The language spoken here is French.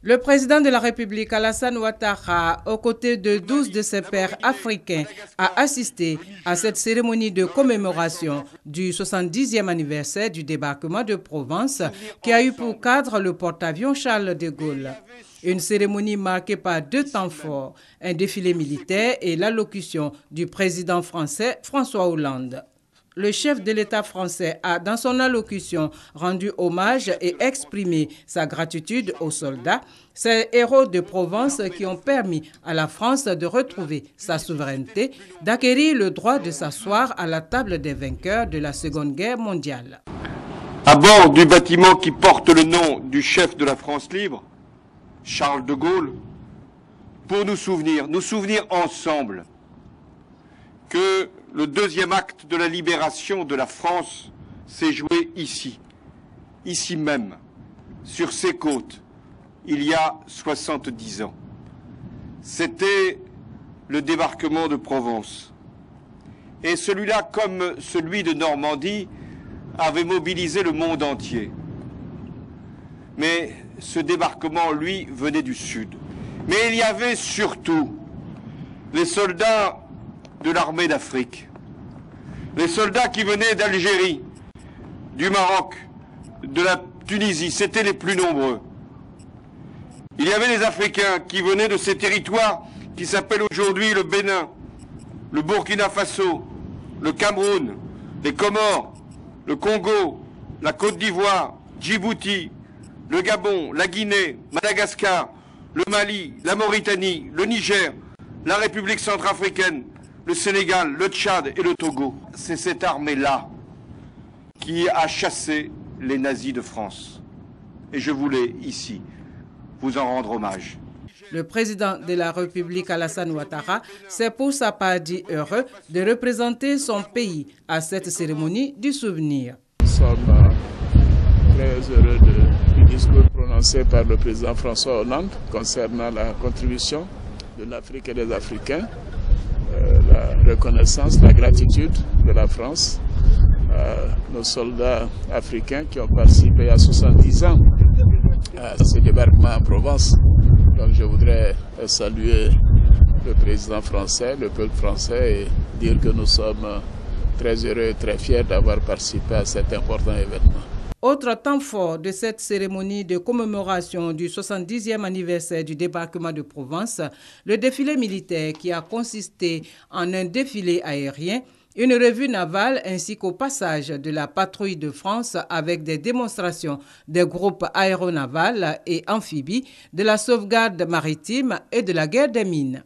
Le président de la République, Alassane Ouattara, aux côtés de 12 de ses pairs africains, a assisté à cette cérémonie de commémoration du 70e anniversaire du débarquement de Provence qui a eu pour cadre le porte-avions Charles de Gaulle. Une cérémonie marquée par deux temps forts, un défilé militaire et l'allocution du président français François Hollande. Le chef de l'État français a, dans son allocution, rendu hommage et exprimé sa gratitude aux soldats, ces héros de Provence qui ont permis à la France de retrouver sa souveraineté, d'acquérir le droit de s'asseoir à la table des vainqueurs de la Seconde Guerre mondiale. À bord du bâtiment qui porte le nom du chef de la France libre, Charles de Gaulle, pour nous souvenir ensemble que le deuxième acte de la libération de la France s'est joué ici même, sur ces côtes, il y a 70 ans. C'était le débarquement de Provence. Et celui-là, comme celui de Normandie, avait mobilisé le monde entier. Mais ce débarquement, lui, venait du Sud. Mais il y avait surtout les soldats de l'armée d'Afrique, les soldats qui venaient d'Algérie, du Maroc, de la Tunisie, c'étaient les plus nombreux. Il y avait les Africains qui venaient de ces territoires qui s'appellent aujourd'hui le Bénin, le Burkina Faso, le Cameroun, les Comores, le Congo, la Côte d'Ivoire, Djibouti, le Gabon, la Guinée, Madagascar, le Mali, la Mauritanie, le Niger, la République centrafricaine, le Sénégal, le Tchad et le Togo. C'est cette armée-là qui a chassé les nazis de France. Et je voulais ici vous en rendre hommage. Le président de la République, Alassane Ouattara, s'est pour sa part dit heureux de représenter son pays à cette cérémonie du souvenir. Nous sommes très heureux du discours prononcé par le président François Hollande concernant la contribution de l'Afrique et des Africains, la reconnaissance, la gratitude de la France à nos soldats africains qui ont participé à 70 ans à ce débarquement en Provence. Donc je voudrais saluer le président français, le peuple français et dire que nous sommes très heureux et très fiers d'avoir participé à cet important événement. Autre temps fort de cette cérémonie de commémoration du 70e anniversaire du débarquement de Provence, le défilé militaire qui a consisté en un défilé aérien, une revue navale ainsi qu'au passage de la patrouille de France avec des démonstrations des groupes aéronavals et amphibies, de la sauvegarde maritime et de la guerre des mines.